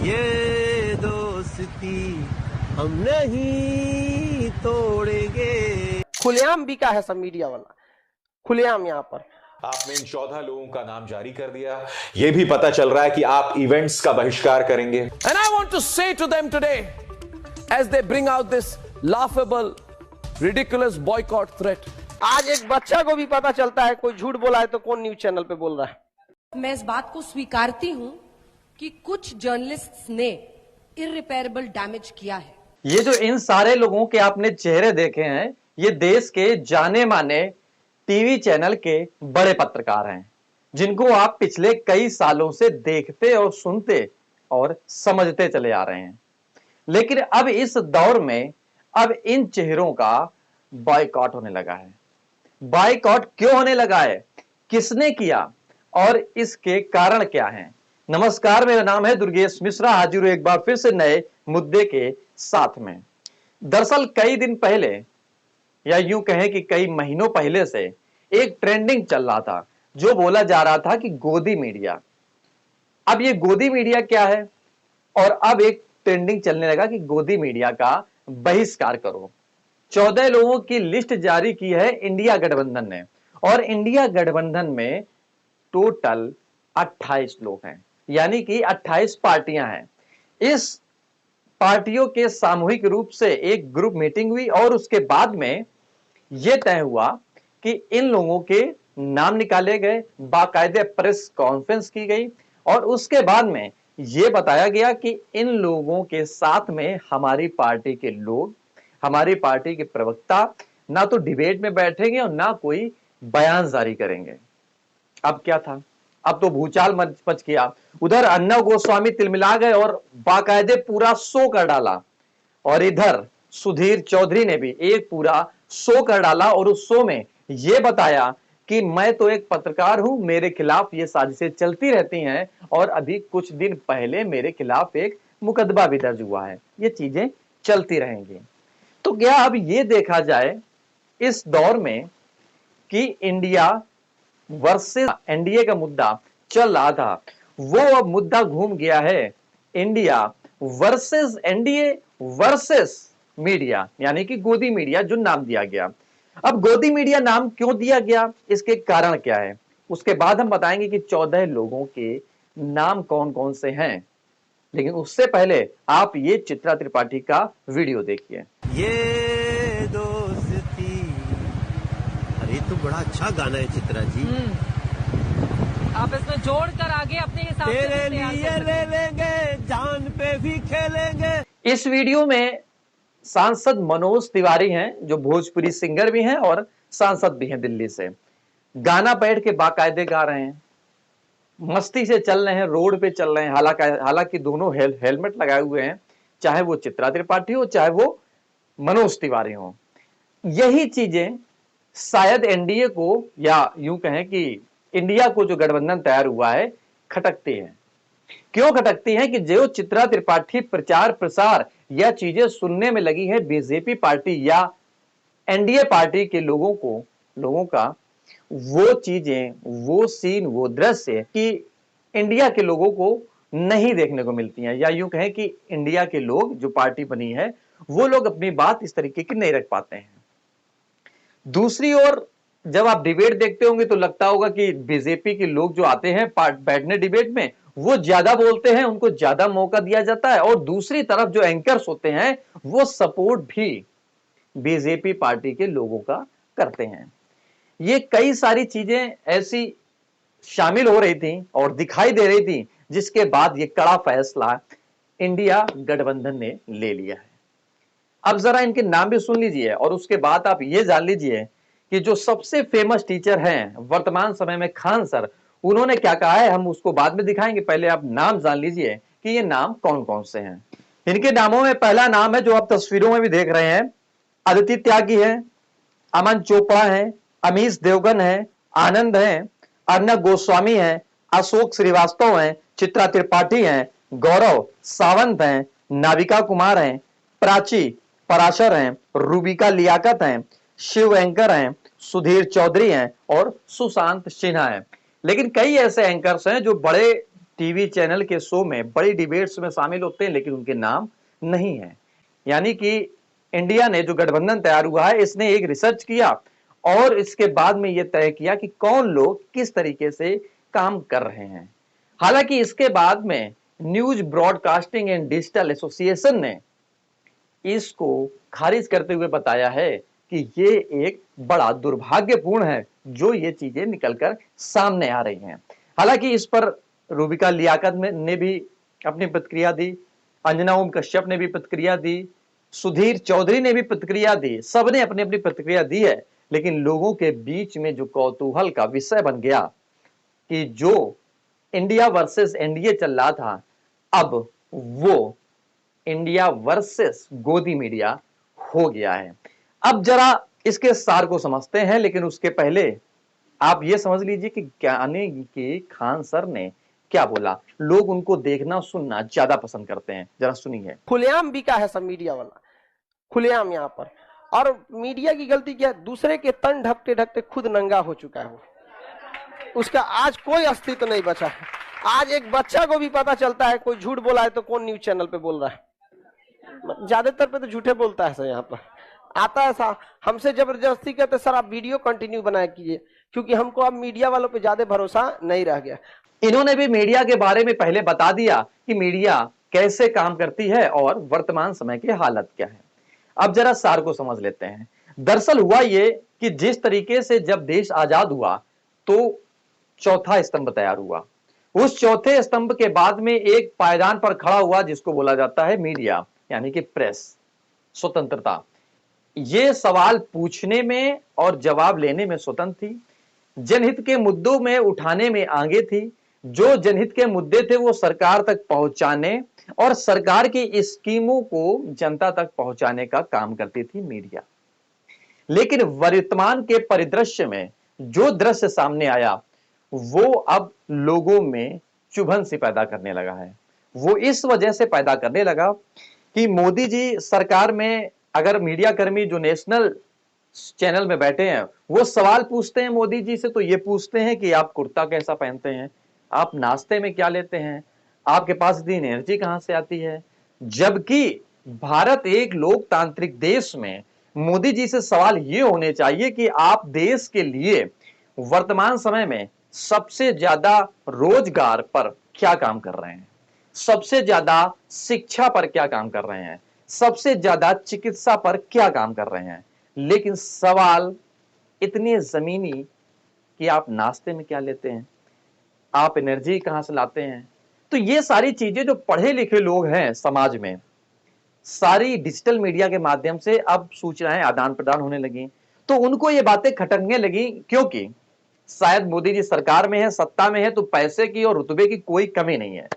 ये दोस्ती हम नहीं तोड़ेंगे। खुलेआम बिका है सब मीडिया वाला, खुलेआम। यहाँ पर आपने इन 14 लोगों का नाम जारी कर दिया। यह भी पता चल रहा है कि आप इवेंट्स का बहिष्कार करेंगे। And I want to say to them today, as they bring out this laughable, ridiculous boycott threat. आज एक बच्चा को भी पता चलता है कोई झूठ बोला है तो कौन न्यूज चैनल पे बोल रहा है। मैं इस बात को स्वीकारती हूं कि कुछ जर्नलिस्ट्स ने इररिपेयरेबल डैमेज किया है। ये जो इन सारे लोगों के आपने चेहरे देखे हैं, ये देश के जाने माने टीवी चैनल के बड़े पत्रकार हैं, जिनको आप पिछले कई सालों से देखते और सुनते और समझते चले आ रहे हैं। लेकिन अब इस दौर में अब इन चेहरों का बॉयकॉट होने लगा है। बॉयकॉट क्यों होने लगा है, किसने किया और इसके कारण क्या हैं? नमस्कार, मेरा नाम है दुर्गेश मिश्रा, हाजिर हूं एक बार फिर से नए मुद्दे के साथ में। दरअसल कई दिन पहले, या यूं कहें कि कई महीनों पहले से एक ट्रेंडिंग चल रहा था, जो बोला जा रहा था कि गोदी मीडिया। अब ये गोदी मीडिया क्या है, और अब एक ट्रेंडिंग चलने लगा कि गोदी मीडिया का बहिष्कार करो। 14 लोगों की लिस्ट जारी की है इंडिया गठबंधन ने, और इंडिया गठबंधन में टोटल 28 लोग हैं, यानी कि 28 पार्टियां हैं। इस पार्टियों के सामूहिक रूप से एक ग्रुप मीटिंग हुई और उसके बाद में यह तय हुआ कि इन लोगों के नाम निकाले गए, बाकायदे प्रेस कॉन्फ्रेंस की गई और उसके बाद में यह बताया गया कि इन लोगों के साथ में हमारी पार्टी के लोग, हमारी पार्टी के प्रवक्ता ना तो डिबेट में बैठेंगे और ना कोई बयान जारी करेंगे। अब क्या था, अब तो भूचाल मच गया। उधर अर्नब गोस्वामी तिलमिला गए और बाकायदे पूरा शो कर डाला, और इधर सुधीर चौधरी ने भी एक पूरा शो कर डाला और उस शो में यह बताया कि मैं तो एक पत्रकार हूं, मेरे खिलाफ ये साजिशें चलती रहती हैं और अभी कुछ दिन पहले मेरे खिलाफ एक मुकदमा भी दर्ज हुआ है, ये चीजें चलती रहेंगी। तो क्या अब ये देखा जाए इस दौर में कि इंडिया वर्सेस एनडीए का मुद्दा चल रहा था, वो अब मुद्दा घूम गया है India versus NDA versus media, यानी कि गोदी मीडिया जो नाम दिया गया। अब गोदी मीडिया नाम क्यों दिया गया, इसके कारण क्या है, उसके बाद हम बताएंगे कि 14 लोगों के नाम कौन कौन से हैं। लेकिन उससे पहले आप ये चित्रा त्रिपाठी का वीडियो देखिए। ये दोस्ती, अरे तो बड़ा अच्छा गाना है चित्रा जी। आप इसमें जोड़कर आगे अपने हिसाब से तेरे लिए ले लेंगे, जान पे भी खेलेंगे। इस वीडियो में सांसद मनोज तिवारी हैं, जो भोजपुरी सिंगर भी हैं और सांसद भी हैं दिल्ली से। गाना बैठ के बाकायदे गा रहे हैं, मस्ती से चल रहे हैं, रोड पे चल रहे हैं। हालांकि दोनों हेलमेट लगाए हुए हैं, चाहे वो चित्रा त्रिपाठी हो चाहे वो मनोज तिवारी हो। यही चीजें शायद एनडीए को, या यूं कहें कि इंडिया को जो गठबंधन तैयार हुआ है, खटकती है। क्यों खटकती है कि जो चित्रा त्रिपाठी प्रचार प्रसार या चीजें सुनने में लगी है बीजेपी पार्टी या एनडीए पार्टी के लोगों का वो चीजें, वो सीन, वो दृश्य कि इंडिया के लोगों को नहीं देखने को मिलती हैं, या यूं कहें कि इंडिया के लोग, जो पार्टी बनी है, वो लोग अपनी बात इस तरीके की नहीं रख पाते हैं। दूसरी ओर जब आप डिबेट देखते होंगे तो लगता होगा कि बीजेपी के लोग जो आते हैं बैठने डिबेट में, वो ज्यादा बोलते हैं, उनको ज्यादा मौका दिया जाता है, और दूसरी तरफ जो एंकर्स होते हैं वो सपोर्ट भी बीजेपी पार्टी के लोगों का करते हैं। ये कई सारी चीजें ऐसी शामिल हो रही थी और दिखाई दे रही थी, जिसके बाद ये कड़ा फैसला इंडिया गठबंधन ने ले लिया है। अब जरा इनके नाम भी सुन लीजिए और उसके बाद आप ये जान लीजिए कि जो सबसे फेमस टीचर हैं वर्तमान समय में, खान सर, उन्होंने क्या कहा है। हम उसको बाद में दिखाएंगे, पहले आप नाम जान लीजिए कि ये नाम कौन कौन से हैं। इनके नामों में पहला नाम है जो आप तस्वीरों में भी देख रहे हैं, अदिति त्यागी है, अमन चोपड़ा है, अमीश देवगन है, आनंद है, अर्नब गोस्वामी है, अशोक श्रीवास्तव है, चित्रा त्रिपाठी है, गौरव सावंत है, नाविका कुमार है, प्राची पराशर हैं, रूबिका लियाकत हैं, शिव एंकर हैं, सुधीर चौधरी हैं और सुशांत सिन्हा हैं। लेकिन कई ऐसे एंकर्स हैं जो बड़े टीवी चैनल के शो में बड़ी डिबेट्स में शामिल होते हैं, लेकिन उनके नाम नहीं है। यानी कि इंडिया ने जो गठबंधन तैयार हुआ है, इसने एक रिसर्च किया और इसके बाद में यह तय किया कि कौन लोग किस तरीके से काम कर रहे हैं। हालांकि इसके बाद में news broadcasting and digital association ने इसको खारिज करते हुए बताया है कि ये एक बड़ा दुर्भाग्यपूर्ण है जो ये चीजें निकलकर सामने आ रही हैं। हालांकि इस पर रूबिका लियाकत ने भी अपनी प्रतिक्रिया दी, अंजना ओम कश्यप ने भी प्रतिक्रिया दी, सुधीर चौधरी ने भी प्रतिक्रिया दी, सबने अपनी अपनी प्रतिक्रिया दी है। लेकिन लोगों के बीच में जो कौतूहल का विषय बन गया कि जो इंडिया वर्सेस एनडीए चल रहा था, अब वो इंडिया वर्सेस गोदी मीडिया हो गया है। अब जरा इसके सार को समझते हैं, लेकिन उसके पहले आप ये समझ लीजिए कि ज्ञानी के खान सर ने क्या बोला। लोग उनको देखना सुनना ज्यादा पसंद करते हैं, जरा सुनिए। खुलेआम बिका है सब मीडिया वाला, खुलेआम यहाँ पर। और मीडिया की गलती क्या है, दूसरे के तन ढकते ढकते खुद नंगा हो चुका है वो, उसका आज कोई अस्तित्व नहीं बचा है। आज एक बच्चा को भी पता चलता है कोई झूठ बोला है तो कौन न्यूज चैनल पे बोल रहा है, ज्यादातर पे तो झूठे बोलता है सर। यहाँ पर आता है सा हमसे जबरदस्ती कहते सर आप वीडियो कंटिन्यू बनाया कीजिए, क्योंकि हमको अब मीडिया वालों पे ज्यादा भरोसा नहीं रह गया। इन्होंने भी मीडिया के बारे में पहले बता दिया कि मीडिया कैसे काम करती है और वर्तमान समय की हालत क्या है। अब जरा सार को समझ लेते हैं। दरअसल हुआ ये कि जिस तरीके से जब देश आजाद हुआ तो चौथा स्तंभ तैयार हुआ। उस चौथे स्तंभ के बाद में एक पायदान पर खड़ा हुआ जिसको बोला जाता है मीडिया, यानी कि प्रेस, स्वतंत्रता। ये सवाल पूछने में और जवाब लेने में स्वतंत्र थी, जनहित के मुद्दों में उठाने में आगे थी। जो जनहित के मुद्दे थे वो सरकार तक पहुंचाने और सरकार की स्कीमों को जनता तक पहुंचाने का काम करती थी मीडिया। लेकिन वर्तमान के परिदृश्य में जो दृश्य सामने आया वो अब लोगों में चुभन सी पैदा करने लगा है। वो इस वजह से पैदा करने लगा कि मोदी जी सरकार में अगर मीडिया कर्मी जो नेशनल चैनल में बैठे हैं वो सवाल पूछते हैं मोदी जी से, तो ये पूछते हैं कि आप कुर्ता कैसा पहनते हैं, आप नाश्ते में क्या लेते हैं, आपके पास इतनी एनर्जी कहां से आती है। जबकि भारत एक लोकतांत्रिक देश में मोदी जी से सवाल ये होने चाहिए कि आप देश के लिए वर्तमान समय में सबसे ज्यादा रोजगार पर क्या काम कर रहे हैं, सबसे ज्यादा शिक्षा पर क्या काम कर रहे हैं, सबसे ज्यादा चिकित्सा पर क्या काम कर रहे हैं। लेकिन सवाल इतने जमीनी कि आप नाश्ते में क्या लेते हैं, आप एनर्जी कहां से लाते हैं। तो ये सारी चीजें जो पढ़े लिखे लोग हैं समाज में, सारी डिजिटल मीडिया के माध्यम से अब सूचनाएं आदान प्रदान होने लगी, तो उनको ये बातें खटकने लगी। क्योंकि शायद मोदी जी सरकार में है, सत्ता में है, तो पैसे की और रुतबे की कोई कमी नहीं है।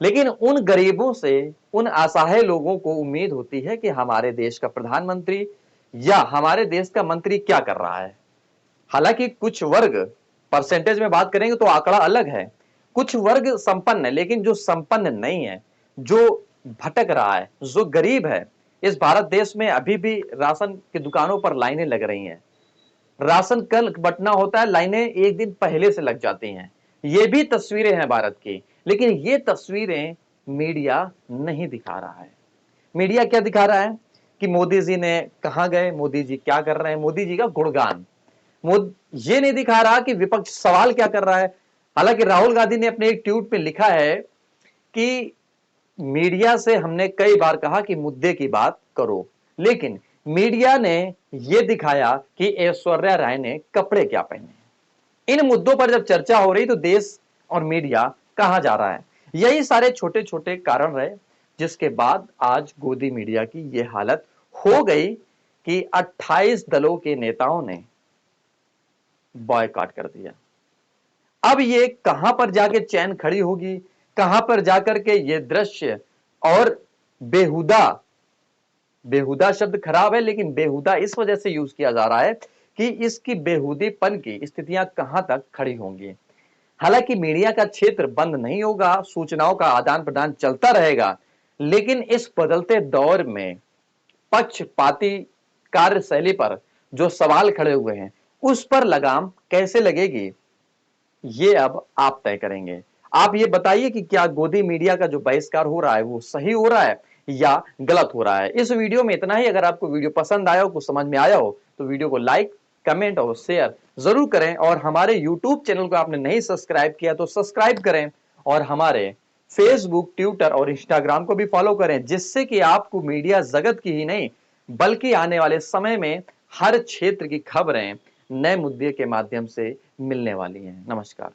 लेकिन उन गरीबों से, उन असहाय लोगों को उम्मीद होती है कि हमारे देश का प्रधानमंत्री या हमारे देश का मंत्री क्या कर रहा है। हालांकि कुछ वर्ग, परसेंटेज में बात करेंगे तो आंकड़ा अलग है, कुछ वर्ग संपन्न है, लेकिन जो संपन्न नहीं है, जो भटक रहा है, जो गरीब है, इस भारत देश में अभी भी राशन की दुकानों पर लाइनें लग रही हैं। राशन कल बंटना होता है, लाइनें एक दिन पहले से लग जाती हैं। ये भी तस्वीरें हैं भारत की, लेकिन ये तस्वीरें मीडिया नहीं दिखा रहा है। मीडिया क्या दिखा रहा है कि मोदी जी ने कहां गए, मोदी जी क्या कर रहे हैं, मोदी जी का गुणगान। ये नहीं दिखा रहा कि विपक्ष सवाल क्या कर रहा है। हालांकि राहुल गांधी ने अपने एक ट्वीट में लिखा है कि मीडिया से हमने कई बार कहा कि मुद्दे की बात करो, लेकिन मीडिया ने यह दिखाया कि ऐश्वर्या राय ने कपड़े क्या पहने। इन मुद्दों पर जब चर्चा हो रही तो देश और मीडिया कहां जा रहा है। यही सारे छोटे छोटे कारण रहे जिसके बाद आज गोदी मीडिया की यह हालत हो गई कि 28 दलों के नेताओं ने बॉयकॉट कर दिया। अब ये कहां पर जाके चैन खड़ी होगी, कहां पर जाकर के ये दृश्य और बेहुदा शब्द खराब है, लेकिन बेहुदा इस वजह से यूज किया जा रहा है कि इसकी बेहुदीपन की स्थितियां कहां तक खड़ी होंगी। हालांकि मीडिया का क्षेत्र बंद नहीं होगा, सूचनाओं का आदान प्रदान चलता रहेगा, लेकिन इस बदलते दौर में पक्षपाती कार्यशैली पर जो सवाल खड़े हुए हैं उस पर लगाम कैसे लगेगी, ये अब आप तय करेंगे। आप ये बताइए कि क्या गोदी मीडिया का जो बहिष्कार हो रहा है वो सही हो रहा है या गलत हो रहा है। इस वीडियो में इतना ही। अगर आपको वीडियो पसंद आया हो, कुछ समझ में आया हो, तो वीडियो को लाइक, कमेंट और शेयर जरूर करें। और हमारे YouTube चैनल को आपने नहीं सब्सक्राइब किया तो सब्सक्राइब करें, और हमारे फेसबुक, ट्विटर और इंस्टाग्राम को भी फॉलो करें, जिससे कि आपको मीडिया जगत की ही नहीं बल्कि आने वाले समय में हर क्षेत्र की खबरें नए मुद्दे के माध्यम से मिलने वाली हैं। नमस्कार।